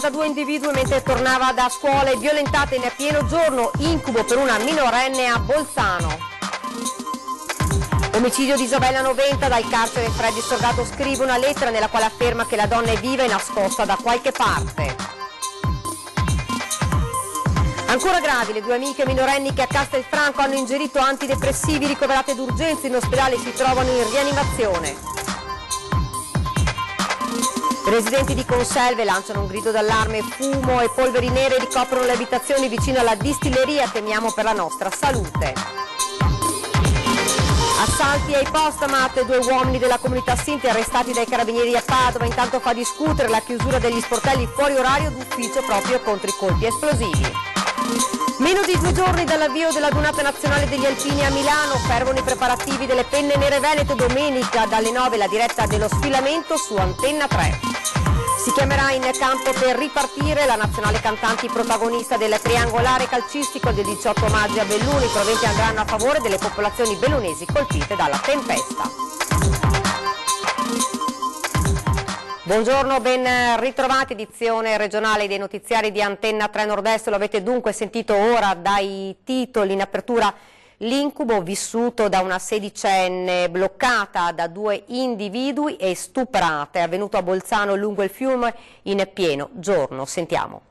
da due individui mentre tornava da scuola e violentata in pieno giorno, incubo per una minorenne a Bolzano. Omicidio di Isabella Noventa, dal carcere Freddy Sorgato scrive una lettera nella quale afferma che la donna è viva e nascosta da qualche parte. Ancora gravi, le due amiche minorenni che a Castelfranco hanno ingerito antidepressivi, ricoverate d'urgenza in ospedale, si trovano in rianimazione. I residenti di Conselve lanciano un grido d'allarme, fumo e polveri nere ricoprono le abitazioni vicino alla distilleria, temiamo per la nostra salute. Assalti ai postamat, due uomini della comunità Sinti arrestati dai carabinieri a Padova, intanto fa discutere la chiusura degli sportelli fuori orario d'ufficio proprio contro i colpi esplosivi. Meno di 2 giorni dall'avvio della Dunata Nazionale degli Alpini a Milano, fervono i preparativi delle Penne Nere Venete, domenica dalle 9 la diretta dello sfilamento su Antenna 3. Si chiamerà in campo per ripartire la nazionale cantanti protagonista del triangolare calcistico del 18 maggio a Belluno. I proventi andranno a favore delle popolazioni bellunesi colpite dalla tempesta. Buongiorno, ben ritrovati, edizione regionale dei notiziari di Antenna 3 Nord-Est. Lo avete dunque sentito ora dai titoli in apertura. L'incubo vissuto da una sedicenne bloccata da due individui e stuprata è avvenuto a Bolzano lungo il fiume in pieno giorno. Sentiamo.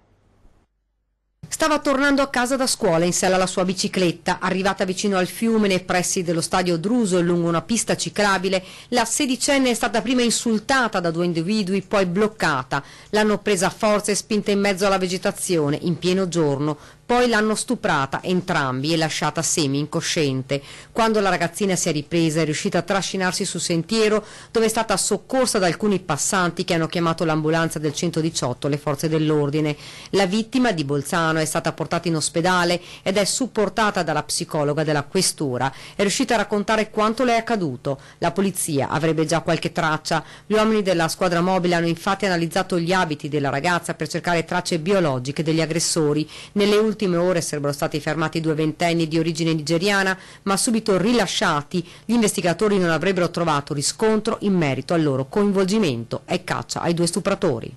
Stava tornando a casa da scuola in sella alla sua bicicletta. Arrivata vicino al fiume nei pressi dello stadio Druso lungo una pista ciclabile, la sedicenne è stata prima insultata da due individui, poi bloccata. L'hanno presa a forza e spinta in mezzo alla vegetazione in pieno giorno. Poi l'hanno stuprata entrambi e lasciata semi incosciente. Quando la ragazzina si è ripresa è riuscita a trascinarsi sul sentiero, dove è stata soccorsa da alcuni passanti che hanno chiamato l'ambulanza del 118, le forze dell'ordine. La vittima di Bolzano è stata portata in ospedale ed è supportata dalla psicologa della questura. È riuscita a raccontare quanto le è accaduto. La polizia avrebbe già qualche traccia. Gli uomini della squadra mobile hanno infatti analizzato gli abiti della ragazza per cercare tracce biologiche degli aggressori. Nelle ultime ore sarebbero stati fermati due ventenni di origine nigeriana, ma subito rilasciati. Gli investigatori non avrebbero trovato riscontro in merito al loro coinvolgimento e caccia ai due stupratori.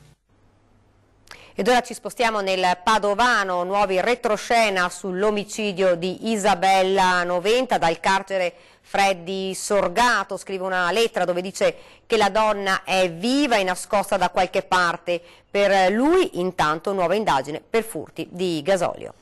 Ed ora ci spostiamo nel Padovano, nuovi retroscena sull'omicidio di Isabella Noventa, dal carcere Freddy Sorgato scrive una lettera dove dice che la donna è viva e nascosta da qualche parte. Per lui intanto nuova indagine per furti di gasolio.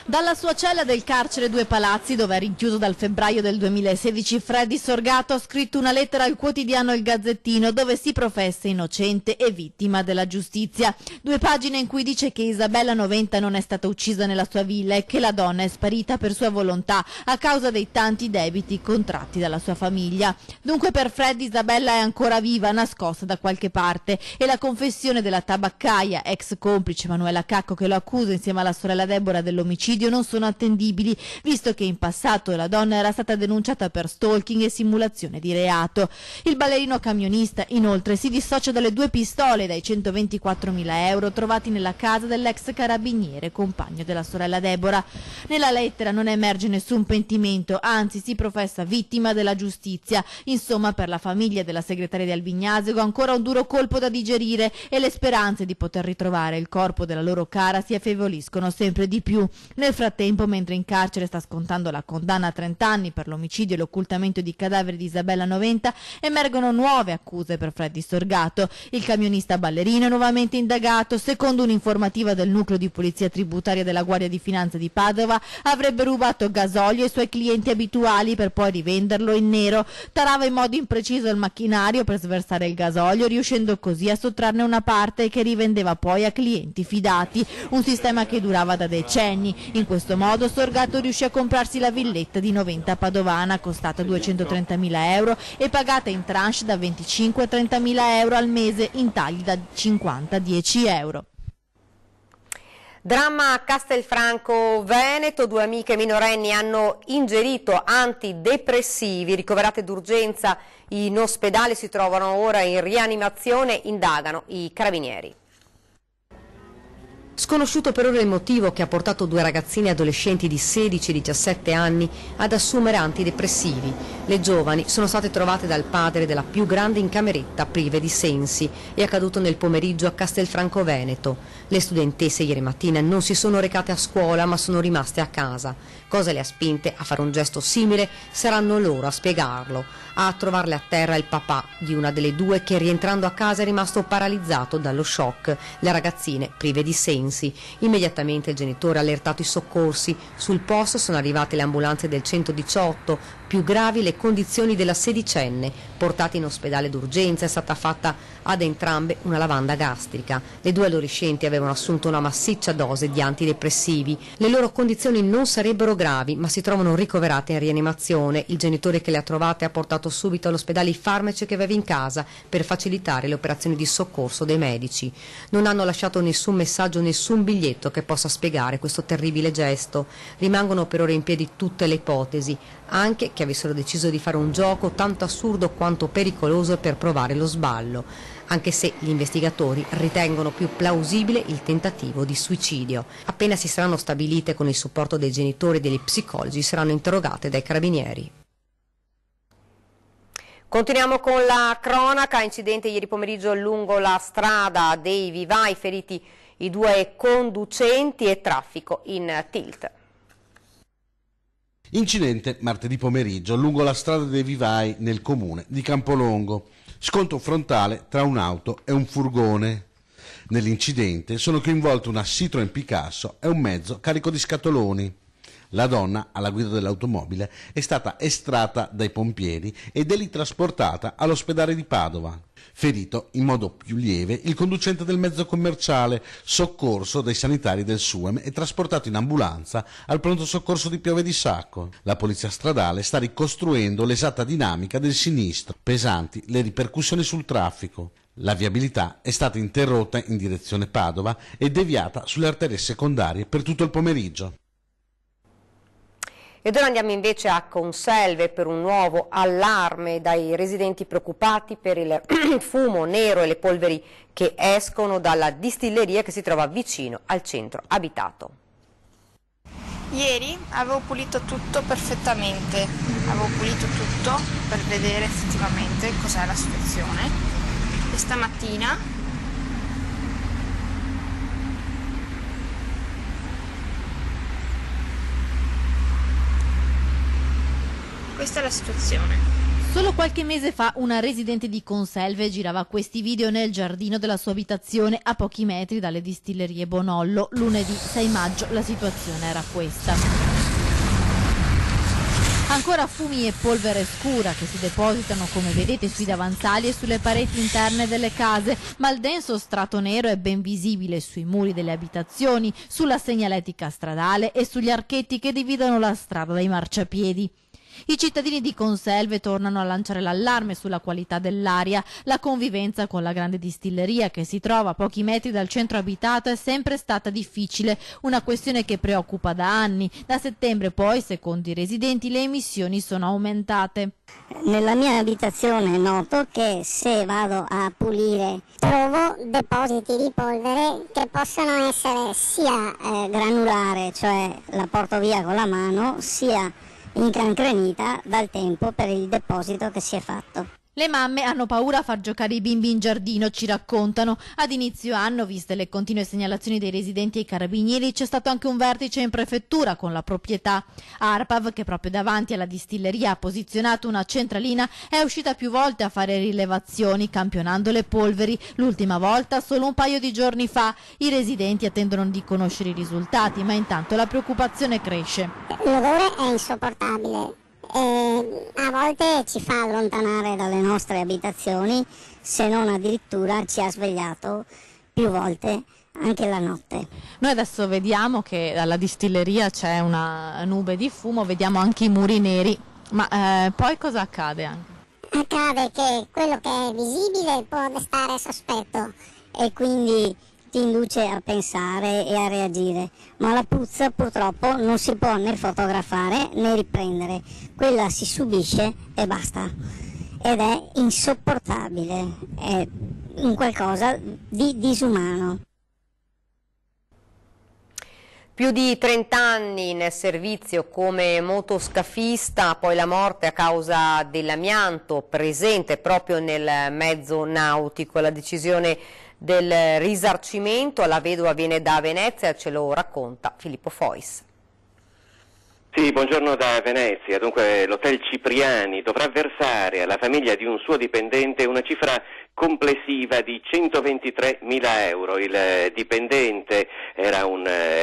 Dalla sua cella del carcere Due Palazzi, dove è rinchiuso dal febbraio del 2016, Freddy Sorgato ha scritto una lettera al quotidiano Il Gazzettino, dove si professa innocente e vittima della giustizia. 2 pagine in cui dice che Isabella Noventa non è stata uccisa nella sua villa e che la donna è sparita per sua volontà a causa dei tanti debiti contratti dalla sua famiglia. Dunque per Freddy Isabella è ancora viva, nascosta da qualche parte, e la confessione della tabaccaia, ex complice Manuela Cacco, che lo accusa insieme alla sorella Deborah dell'omicidio, non sono attendibili, visto che in passato la donna era stata denunciata per stalking e simulazione di reato. Il ballerino camionista inoltre si dissocia dalle 2 pistole e dai 124.000 euro trovati nella casa dell'ex carabiniere, compagno della sorella Deborah. Nella lettera non emerge nessun pentimento, anzi si professa vittima della giustizia. Insomma, per la famiglia della segretaria di Albignasego ancora un duro colpo da digerire, e le speranze di poter ritrovare il corpo della loro cara si affievoliscono sempre di più. Nel frattempo, mentre in carcere sta scontando la condanna a 30 anni per l'omicidio e l'occultamento di cadaveri di Isabella Noventa, emergono nuove accuse per Freddy Sorgato. Il camionista ballerino è nuovamente indagato. Secondo un'informativa del nucleo di polizia tributaria della Guardia di Finanza di Padova, avrebbe rubato gasolio ai suoi clienti abituali per poi rivenderlo in nero. Tarava in modo impreciso il macchinario per sversare il gasolio, riuscendo così a sottrarne una parte che rivendeva poi a clienti fidati. Un sistema che durava da decenni. In questo modo Sorgato riuscì a comprarsi la villetta di Noventa Padovana, costata 230.000 euro e pagata in tranche da 25 a 30.000 euro al mese, in tagli da 50 a 10 euro. Dramma a Castelfranco Veneto, 2 amiche minorenni hanno ingerito antidepressivi, ricoverate d'urgenza in ospedale, si trovano ora in rianimazione, indagano i carabinieri. Sconosciuto per ora il motivo che ha portato due ragazzine adolescenti di 16 e 17 anni ad assumere antidepressivi. Le giovani sono state trovate dal padre della più grande in cameretta, prive di sensi. È accaduto nel pomeriggio a Castelfranco Veneto. Le studentesse ieri mattina non si sono recate a scuola ma sono rimaste a casa. Cosa le ha spinte a fare un gesto simile? Saranno loro a spiegarlo. A trovarle a terra il papà di una delle due che rientrando a casa è rimasto paralizzato dallo shock. Le ragazzine prive di sensi. Immediatamente il genitore ha allertato i soccorsi. Sul posto sono arrivate le ambulanze del 118. Più gravi le condizioni della sedicenne. Portata in ospedale d'urgenza, è stata fatta ad entrambe una lavanda gastrica. Le due adolescenti avevano assunto una massiccia dose di antidepressivi. Le loro condizioni non sarebbero gravi, ma si trovano ricoverate in rianimazione. Il genitore che le ha trovate ha portato subito all'ospedale i farmaci che aveva in casa per facilitare le operazioni di soccorso dei medici. Non hanno lasciato nessun messaggio, nessun biglietto che possa spiegare questo terribile gesto. Rimangono per ora in piedi tutte le ipotesi, anche che avessero deciso di fare un gioco tanto assurdo quanto pericoloso per provare lo sballo, anche se gli investigatori ritengono più plausibile il tentativo di suicidio. Appena si saranno stabilite con il supporto dei genitori e degli psicologi, saranno interrogate dai carabinieri. Continuiamo con la cronaca. Incidente ieri pomeriggio lungo la strada dei Vivai, feriti i due conducenti e traffico in tilt. Incidente martedì pomeriggio lungo la strada dei Vivai nel comune di Campolongo. Scontro frontale tra un'auto e un furgone. Nell'incidente sono coinvolti una Citroen Picasso e un mezzo carico di scatoloni. La donna, alla guida dell'automobile, è stata estratta dai pompieri ed è lì trasportata all'ospedale di Padova. Ferito in modo più lieve il conducente del mezzo commerciale, soccorso dai sanitari del SUEM e trasportato in ambulanza al pronto soccorso di Piove di Sacco. La polizia stradale sta ricostruendo l'esatta dinamica del sinistro, pesanti le ripercussioni sul traffico. La viabilità è stata interrotta in direzione Padova e deviata sulle arterie secondarie per tutto il pomeriggio. Ed ora andiamo invece a Conselve per un nuovo allarme dai residenti preoccupati per il fumo nero e le polveri che escono dalla distilleria che si trova vicino al centro abitato. Ieri avevo pulito tutto perfettamente, per vedere effettivamente cos'è la situazione e stamattina questa è la situazione. Solo qualche mese fa una residente di Conselve girava questi video nel giardino della sua abitazione a pochi metri dalle distillerie Bonollo. Lunedì 6 maggio la situazione era questa. Ancora fumi e polvere scura che si depositano, come vedete, sui davanzali e sulle pareti interne delle case, ma il denso strato nero è ben visibile sui muri delle abitazioni, sulla segnaletica stradale e sugli archetti che dividono la strada dai marciapiedi. I cittadini di Conselve tornano a lanciare l'allarme sulla qualità dell'aria. La convivenza con la grande distilleria, che si trova a pochi metri dal centro abitato, è sempre stata difficile, una questione che preoccupa da anni. Da settembre poi, secondo i residenti, le emissioni sono aumentate. Nella mia abitazione noto che se vado a pulire trovo depositi di polvere che possono essere sia granulare, cioè la porto via con la mano, sia incancrenita dal tempo per il deposito che si è fatto. Le mamme hanno paura a far giocare i bimbi in giardino, ci raccontano. Ad inizio anno, viste le continue segnalazioni dei residenti e ai carabinieri, c'è stato anche un vertice in prefettura con la proprietà. Arpav, che proprio davanti alla distilleria ha posizionato una centralina, è uscita più volte a fare rilevazioni, campionando le polveri. L'ultima volta solo un paio di giorni fa. I residenti attendono di conoscere i risultati, ma intanto la preoccupazione cresce. L'odore è insopportabile. A volte ci fa allontanare dalle nostre abitazioni, se non addirittura ci ha svegliato più volte anche la notte. Noi adesso vediamo che dalla distilleria c'è una nube di fumo, vediamo anche i muri neri, ma poi cosa accade anche? Accade che quello che è visibile può destare sospetto e quindi ti induce a pensare e a reagire, ma la puzza purtroppo non si può né fotografare né riprendere, quella si subisce e basta, ed è insopportabile, è un qualcosa di disumano. Più di 30 anni nel servizio come motoscafista, poi la morte a causa dell'amianto presente proprio nel mezzo nautico. La decisione del risarcimento alla vedova viene da Venezia, ce lo racconta Filippo Fois. Sì, buongiorno da Venezia. Dunque l'Hotel Cipriani dovrà versare alla famiglia di un suo dipendente una cifra complessiva di 123.000 euro. Il dipendente era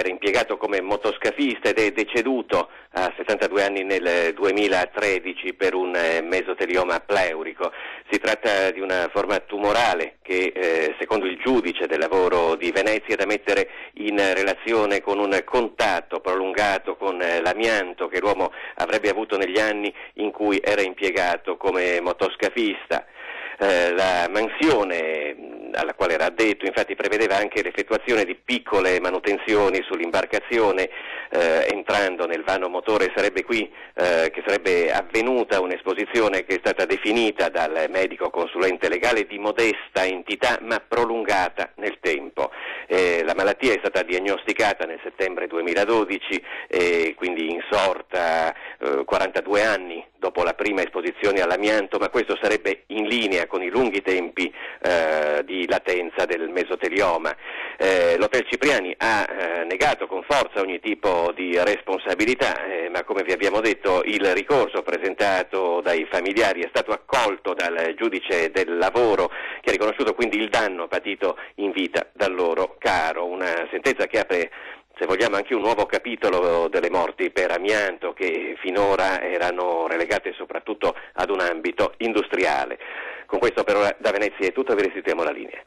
impiegato come motoscafista ed è deceduto a 72 anni nel 2013 per un mesotelioma pleurico. Si tratta di una forma tumorale che secondo il giudice del lavoro di Venezia è da mettere in relazione con un contatto prolungato con l'amianto che l'uomo avrebbe avuto negli anni in cui era impiegato come motoscafista. La mansione alla quale era addetto infatti prevedeva anche l'effettuazione di piccole manutenzioni sull'imbarcazione. Entrando nel vano motore sarebbe qui che sarebbe avvenuta un'esposizione che è stata definita dal medico consulente legale di modesta entità ma prolungata nel tempo. La malattia è stata diagnosticata nel settembre 2012 e quindi insorta 42 anni dopo la prima esposizione all'amianto, ma questo sarebbe in linea con i lunghi tempi di latenza del mesotelioma. L'Hotel Cipriani ha negato con forza ogni tipo di responsabilità, ma come vi abbiamo detto il ricorso presentato dai familiari è stato accolto dal giudice del lavoro che ha riconosciuto quindi il danno patito in vita dal loro caro, una sentenza che apre, se vogliamo, anche un nuovo capitolo delle morti per amianto che finora erano relegate soprattutto ad un ambito industriale. Con questo per ora da Venezia è tutto, vi restituiamo la linea.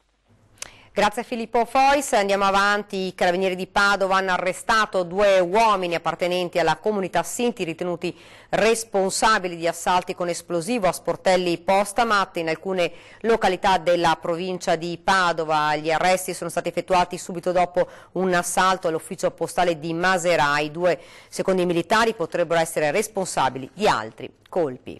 Grazie a Filippo Fois, andiamo avanti. I carabinieri di Padova hanno arrestato 2 uomini appartenenti alla comunità Sinti ritenuti responsabili di assalti con esplosivo a sportelli Postamat in alcune località della provincia di Padova. Gli arresti sono stati effettuati subito dopo un assalto all'ufficio postale di Maserai. 2, secondo i militari, potrebbero essere responsabili di altri colpi.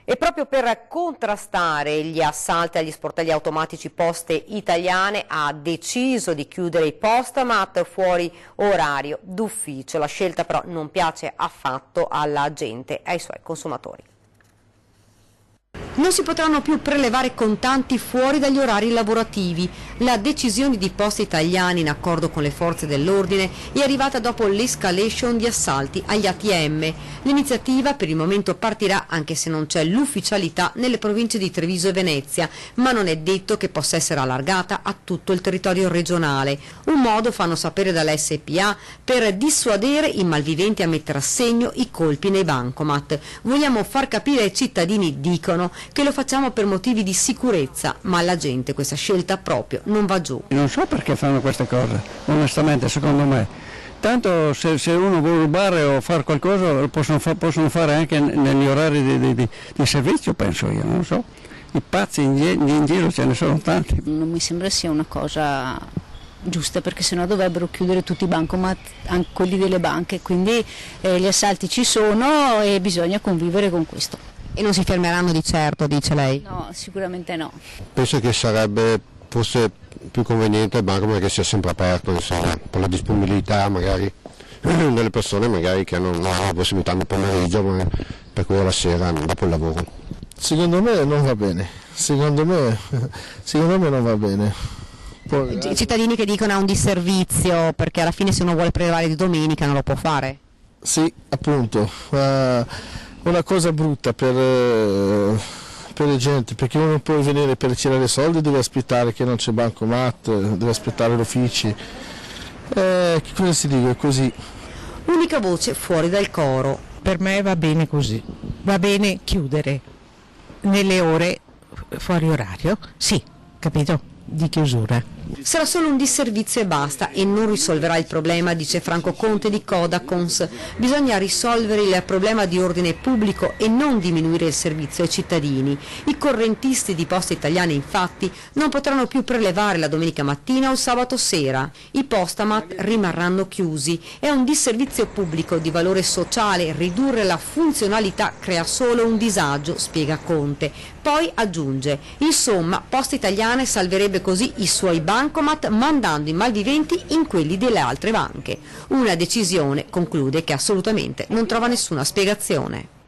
E proprio per contrastare gli assalti agli sportelli automatici Poste Italiane ha deciso di chiudere i Postamat fuori orario d'ufficio. La scelta però non piace affatto alla gente e ai suoi consumatori. Non si potranno più prelevare contanti fuori dagli orari lavorativi. La decisione di Poste Italiane, in accordo con le forze dell'ordine, è arrivata dopo l'escalation di assalti agli ATM. L'iniziativa per il momento partirà, anche se non c'è l'ufficialità, nelle province di Treviso e Venezia, ma non è detto che possa essere allargata a tutto il territorio regionale. Un modo, fanno sapere dalla SPA, per dissuadere i malviventi a mettere a segno i colpi nei bancomat. Vogliamo far capire ai cittadini, dicono, che lo facciamo per motivi di sicurezza, ma alla gente questa scelta proprio non va giù. Non so perché fanno queste cose, onestamente, secondo me. Tanto se uno vuole rubare o fare qualcosa lo possono fare anche negli orari di servizio, penso io, non so. I pazzi in giro ce ne sono tanti. Non mi sembra sia una cosa giusta, perché sennò dovrebbero chiudere tutti i bancomat, anche quelli delle banche, quindi gli assalti ci sono e bisogna convivere con questo. E non si fermeranno di certo, dice lei? No, sicuramente no. Penso che sarebbe forse più conveniente il banco che sia sempre aperto, insomma, per la disponibilità magari delle persone magari che non hanno la possibilità nel pomeriggio, ma per cui la sera dopo il lavoro. Secondo me non va bene, secondo me non va bene. Poi, i cittadini che dicono è un disservizio, perché alla fine se uno vuole prelevare di domenica non lo può fare. Sì, appunto. Una cosa brutta per le gente, perché uno può venire per ritirare soldi, deve aspettare che non c'è bancomat, deve aspettare gli uffici. Che cosa si dice? È così. Unica voce fuori dal coro. Per me va bene così, va bene chiudere nelle ore fuori orario, sì, capito, di chiusura. Sarà solo un disservizio e basta, e non risolverà il problema, dice Franco Conte di Codacons. Bisogna risolvere il problema di ordine pubblico e non diminuire il servizio ai cittadini. I correntisti di Poste Italiane infatti non potranno più prelevare la domenica mattina o il sabato sera. I Postamat rimarranno chiusi. È un disservizio pubblico di valore sociale, ridurre la funzionalità crea solo un disagio, spiega Conte. Poi aggiunge, insomma, Poste Italiane salverebbe così i suoi banchi bancomat mandando i malviventi in quelli delle altre banche. Una decisione, conclude, che assolutamente non trova nessuna spiegazione.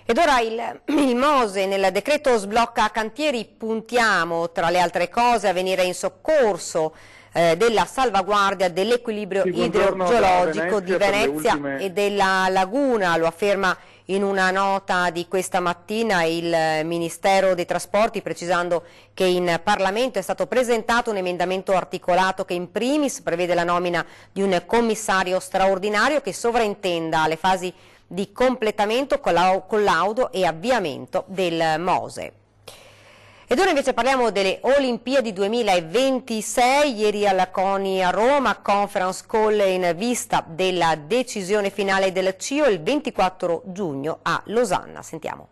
Ed ora il Mose nel decreto sblocca cantieri, puntiamo tra le altre cose a venire in soccorso della salvaguardia dell'equilibrio idrogeologico di Venezia e della laguna, lo afferma in una nota di questa mattina il Ministero dei Trasporti, precisando che in Parlamento è stato presentato un emendamento articolato che in primis prevede la nomina di un commissario straordinario che sovrintenda le fasi di completamento, collaudo e avviamento del Mose. Ed ora invece parliamo delle Olimpiadi 2026, ieri alla CONI a Roma, conference call in vista della decisione finale del CIO il 24 giugno a Losanna. Sentiamo.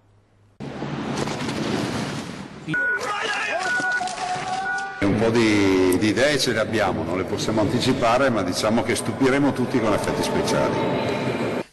Un po' di idee ce le abbiamo, non le possiamo anticipare, ma diciamo che stupiremo tutti con effetti speciali.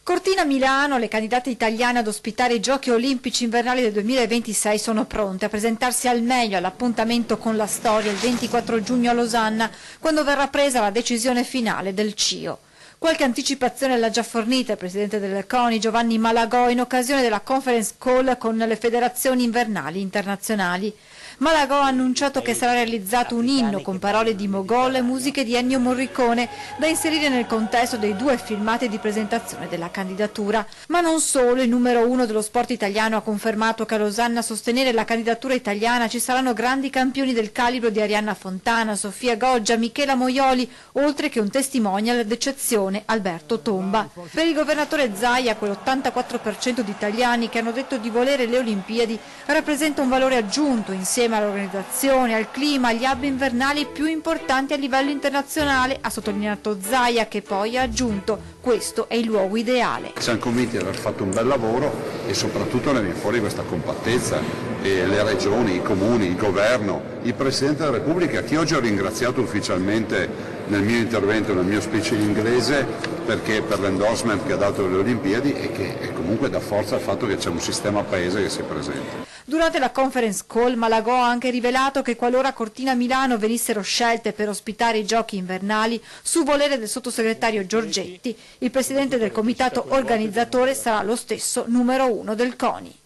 Cortina Milano, le candidate italiane ad ospitare i Giochi Olimpici Invernali del 2026 sono pronte a presentarsi al meglio all'appuntamento con la storia il 24 giugno a Losanna, quando verrà presa la decisione finale del CIO. Qualche anticipazione l'ha già fornita il presidente del CONI Giovanni Malagò in occasione della conference call con le federazioni invernali internazionali. Malagò ha annunciato che sarà realizzato un inno con parole di Mogol e musiche di Ennio Morricone da inserire nel contesto dei 2 filmati di presentazione della candidatura. Ma non solo, il numero 1 dello sport italiano ha confermato che a Losanna a sostenere la candidatura italiana ci saranno grandi campioni del calibro di Arianna Fontana, Sofia Goggia, Michela Moioli, oltre che un testimonial d'eccezione, Alberto Tomba. Per il governatore Zaia, quell'84% di italiani che hanno detto di volere le Olimpiadi rappresenta un valore aggiunto insieme all'organizzazione, al clima, agli hub invernali più importanti a livello internazionale, ha sottolineato Zaia, che poi ha aggiunto: questo è il luogo ideale. Siamo convinti di aver fatto un bel lavoro e soprattutto ne viene fuori questa compattezza, e le regioni, i comuni, il governo, il Presidente della Repubblica, che oggi ho ringraziato ufficialmente nel mio intervento, nel mio speech in inglese, perché per l'endorsement che ha dato alle Olimpiadi e che comunque dà forza al fatto che c'è un sistema paese che si presenta. Durante la conference call Malagò ha anche rivelato che qualora Cortina Milano venissero scelte per ospitare i Giochi invernali, su volere del sottosegretario Giorgetti, il presidente del comitato organizzatore sarà lo stesso numero 1 del CONI.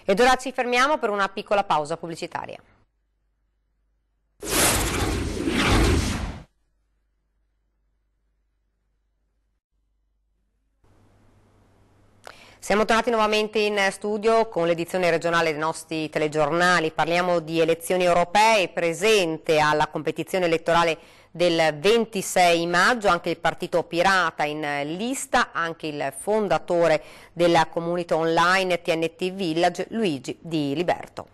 Ed ora ci fermiamo per una piccola pausa pubblicitaria. Siamo tornati nuovamente in studio con l'edizione regionale dei nostri telegiornali. Parliamo di elezioni europee, presente alla competizione elettorale del 26 maggio anche il Partito Pirata in lista, anche il fondatore della comunità online TNT Village, Luigi Di Liberto.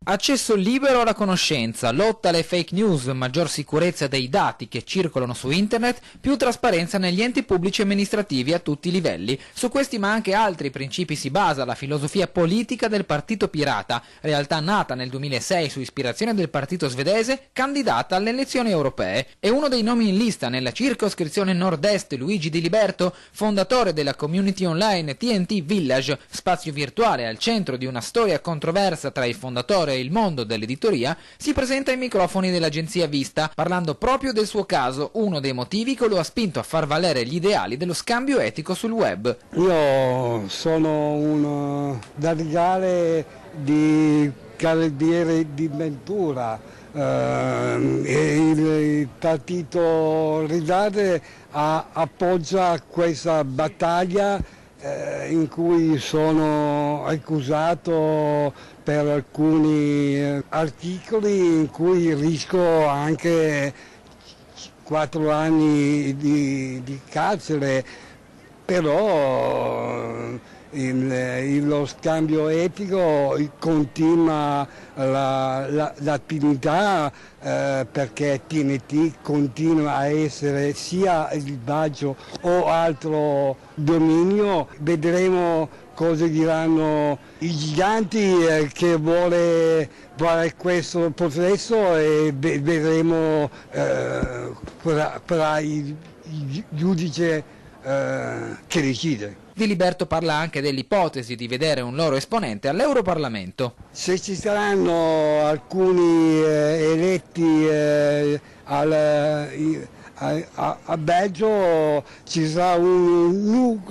Accesso libero alla conoscenza, lotta alle fake news, maggior sicurezza dei dati che circolano su internet, più trasparenza negli enti pubblici amministrativi a tutti i livelli. Su questi ma anche altri principi si basa la filosofia politica del Partito Pirata, realtà nata nel 2006 su ispirazione del partito svedese, candidata alle elezioni europee. E uno dei nomi in lista nella circoscrizione nord-est, Luigi Di Liberto, fondatore della community online TNT Village, spazio virtuale al centro di una storia controversa tra il fondatore e il mondo dell'editoria, si presenta ai microfoni dell'agenzia Vista, parlando proprio del suo caso, uno dei motivi che lo ha spinto a far valere gli ideali dello scambio etico sul web. Io sono un darigale di carabinieri di Ventura e il partito Ridade appoggia questa battaglia in cui sono accusato per alcuni articoli in cui rischio anche 4 anni di carcere, però lo scambio etico continua l'attività perché TNT continua a essere sia il Baggio o altro dominio. Vedremo cosa diranno i giganti che vuole fare questo processo e vedremo per il giudice che decide. Diliberto parla anche dell'ipotesi di vedere un loro esponente all'Europarlamento. Se ci saranno alcuni eletti a Belgio, ci sarà un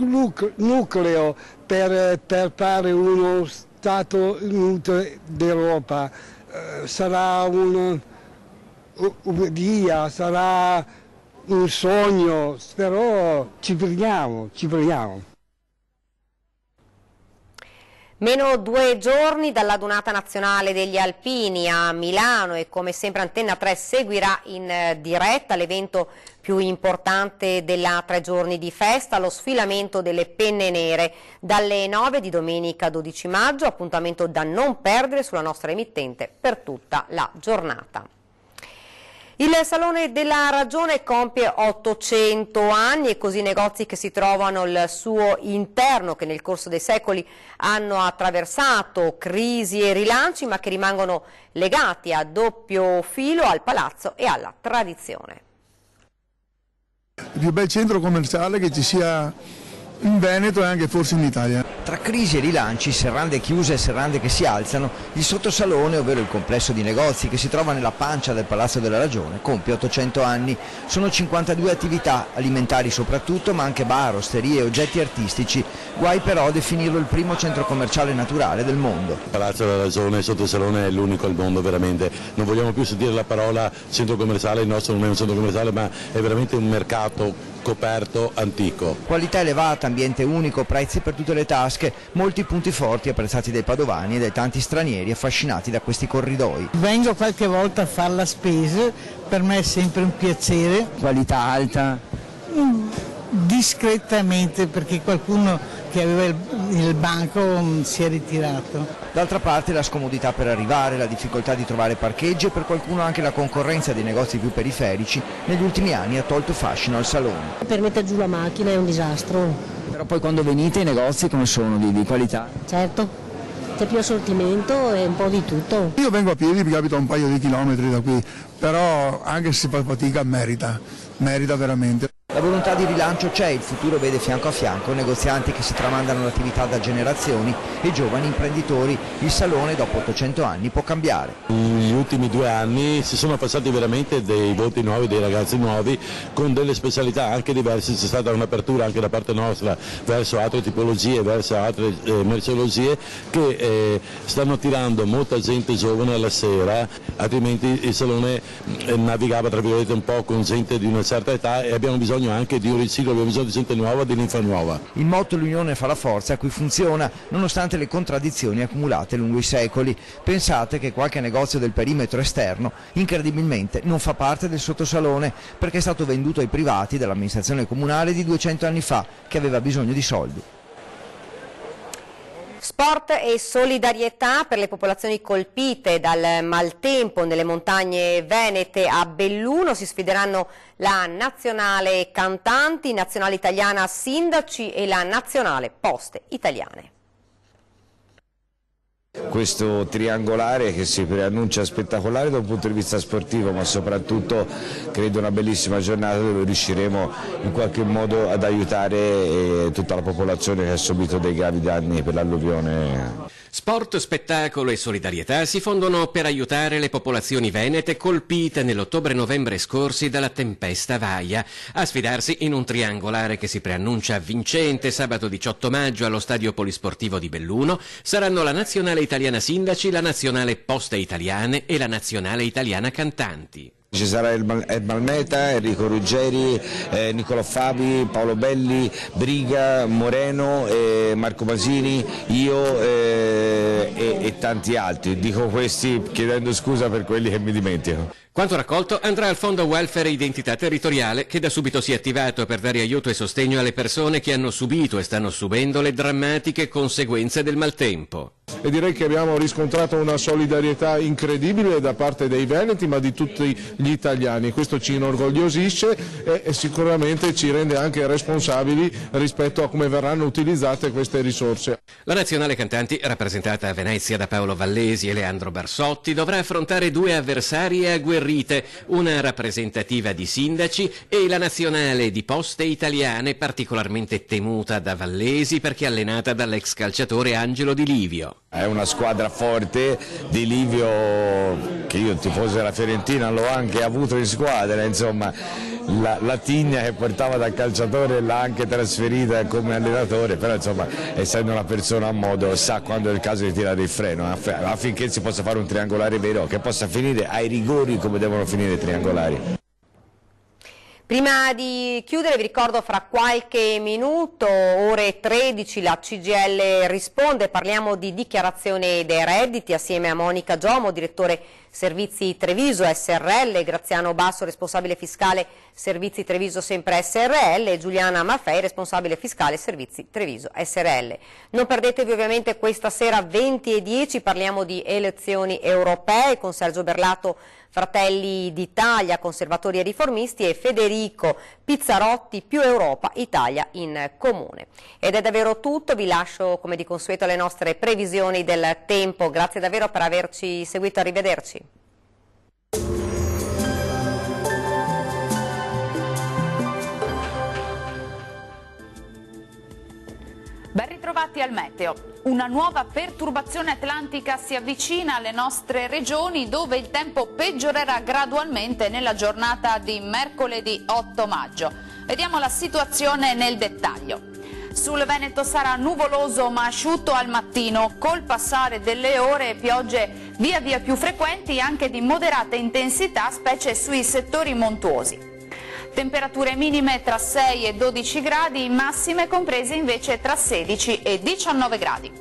nucleo per fare uno Stato Unito d'Europa. Sarà un'idea, sarà un sogno, però ci proviamo. Meno 2 giorni dalla Donata Nazionale degli Alpini a Milano e come sempre Antenna 3 seguirà in diretta l'evento più importante della 3 giorni di festa, lo sfilamento delle penne nere dalle 9 di domenica 12 maggio, appuntamento da non perdere sulla nostra emittente per tutta la giornata. Il Salone della Ragione compie 800 anni e così i negozi che si trovano al suo interno, che nel corso dei secoli hanno attraversato crisi e rilanci, ma che rimangono legati a doppio filo al palazzo e alla tradizione. Il più bel centro commerciale che ci sia in Veneto e anche forse in Italia. Tra crisi e rilanci, serrande chiuse e serrande che si alzano, il sottosalone, ovvero il complesso di negozi che si trova nella pancia del Palazzo della Ragione, compie 800 anni. Sono 52 attività, alimentari soprattutto, ma anche bar, osterie e oggetti artistici. Guai però a definirlo il primo centro commerciale naturale del mondo. Il Palazzo della Ragione, il sottosalone è l'unico al mondo veramente. Non vogliamo più sentire la parola centro commerciale, il nostro non è un centro commerciale, ma è veramente un mercato coperto antico. Qualità elevata, ambiente unico, prezzi per tutte le tasche, molti punti forti apprezzati dai padovani e dai tanti stranieri affascinati da questi corridoi. Vengo qualche volta a fare la spesa, per me è sempre un piacere. Qualità alta? Discretamente, perché qualcuno che aveva il banco si è ritirato. D'altra parte la scomodità per arrivare, la difficoltà di trovare parcheggio e per qualcuno anche la concorrenza dei negozi più periferici negli ultimi anni ha tolto fascino al salone. Per mettere giù la macchina è un disastro. Però poi quando venite i negozi come sono, di qualità? Certo, c'è più assortimento e un po' di tutto. Io vengo a piedi perché abito a un paio di chilometri da qui, però anche se si fa fatica merita veramente. La volontà di rilancio c'è, il futuro vede fianco a fianco negozianti che si tramandano l'attività da generazioni e giovani imprenditori. Il salone dopo 800 anni può cambiare. Negli ultimi 2 anni si sono passati veramente dei volti nuovi, dei ragazzi nuovi con delle specialità anche diverse, c'è stata un'apertura anche da parte nostra verso altre tipologie, verso altre merceologie che stanno attirando molta gente giovane alla sera, altrimenti il salone navigava tra virgolette un po' con gente di una certa età e abbiamo bisogno anche di un riciclo, abbiamo bisogno di gente nuova, di linfa nuova. Il motto l'unione fa la forza, qui funziona nonostante le contraddizioni accumulate lungo i secoli. Pensate che qualche negozio del perimetro esterno incredibilmente non fa parte del sottosalone perché è stato venduto ai privati dall'amministrazione comunale di 200 anni fa che aveva bisogno di soldi. Sport e solidarietà per le popolazioni colpite dal maltempo nelle montagne venete. A Belluno si sfideranno la nazionale cantanti, nazionale italiana sindaci e la nazionale poste italiane. Questo triangolare che si preannuncia spettacolare da un punto di vista sportivo, ma soprattutto credo una bellissima giornata dove riusciremo in qualche modo ad aiutare tutta la popolazione che ha subito dei gravi danni per l'alluvione. Sport, spettacolo e solidarietà si fondono per aiutare le popolazioni venete colpite nell'ottobre-novembre scorsi dalla tempesta Vaia. A sfidarsi in un triangolare che si preannuncia vincente sabato 18 maggio allo stadio polisportivo di Belluno saranno la nazionale italiana sindaci, la nazionale poste italiane e la nazionale italiana cantanti. Ci sarà Ermal Meta, Enrico Ruggeri, Nicolò Fabi, Paolo Belli, Briga, Moreno, Marco Masini, io e tanti altri. Dico questi chiedendo scusa per quelli che mi dimentico. Quanto raccolto andrà al Fondo Welfare e Identità Territoriale che da subito si è attivato per dare aiuto e sostegno alle persone che hanno subito e stanno subendo le drammatiche conseguenze del maltempo. E direi che abbiamo riscontrato una solidarietà incredibile da parte dei veneti, ma di tutti gli italiani. Questo ci inorgogliosisce e sicuramente ci rende anche responsabili rispetto a come verranno utilizzate queste risorse. La nazionale cantanti, rappresentata a Venezia da Paolo Vallesi e Leandro Barsotti, dovrà affrontare due avversarie agguerrite, una rappresentativa di sindaci e la nazionale di Poste Italiane, particolarmente temuta da Vallesi perché allenata dall'ex calciatore Angelo Di Livio. È una squadra forte, Di Livio, che io tifoso della Fiorentina l'ho anche avuto in squadra, insomma la tigna che portava da calciatore l'ha anche trasferita come allenatore, però insomma essendo una persona a modo sa quando è il caso di tirare il freno affinché si possa fare un triangolare vero, che possa finire ai rigori come devono finire i triangolari. Prima di chiudere vi ricordo fra qualche minuto, ore 13, la CGIL risponde, parliamo di dichiarazione dei redditi assieme a Monica Giomo, direttore Servizi Treviso SRL, Graziano Basso, responsabile fiscale Servizi Treviso sempre SRL e Giuliana Maffei, responsabile fiscale Servizi Treviso SRL. Non perdetevi ovviamente questa sera 20:10, parliamo di elezioni europee con Sergio Berlato, Fratelli d'Italia, Conservatori e Riformisti e Federico Pizzarotti, Più Europa, Italia in Comune. Ed è davvero tutto, vi lascio come di consueto alle nostre previsioni del tempo. Grazie davvero per averci seguito, arrivederci. Ben ritrovati al meteo. Una nuova perturbazione atlantica si avvicina alle nostre regioni dove il tempo peggiorerà gradualmente nella giornata di mercoledì 8 maggio. Vediamo la situazione nel dettaglio. Sul Veneto sarà nuvoloso ma asciutto al mattino, col passare delle ore piogge via via più frequenti e anche di moderata intensità, specie sui settori montuosi. Temperature minime tra 6 e 12 gradi, massime comprese invece tra 16 e 19 gradi.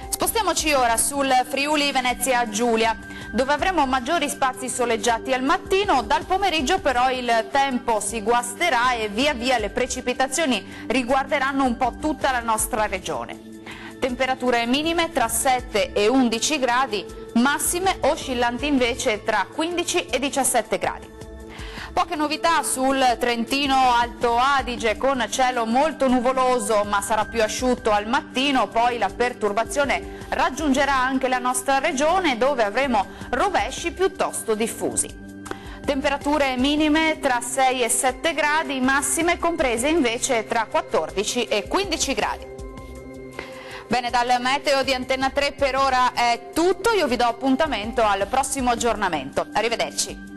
Spostiamoci ora sul Friuli Venezia Giulia, dove avremo maggiori spazi soleggiati al mattino, dal pomeriggio però il tempo si guasterà e via via le precipitazioni riguarderanno un po' tutta la nostra regione. Temperature minime tra 7 e 11 gradi, massime oscillanti invece tra 15 e 17 gradi. Poche novità sul Trentino Alto Adige con cielo molto nuvoloso ma sarà più asciutto al mattino, poi la perturbazione raggiungerà anche la nostra regione dove avremo rovesci piuttosto diffusi. Temperature minime tra 6 e 7 gradi, massime comprese invece tra 14 e 15 gradi. Bene, dal meteo di Antenna 3 per ora è tutto, io vi do appuntamento al prossimo aggiornamento. Arrivederci.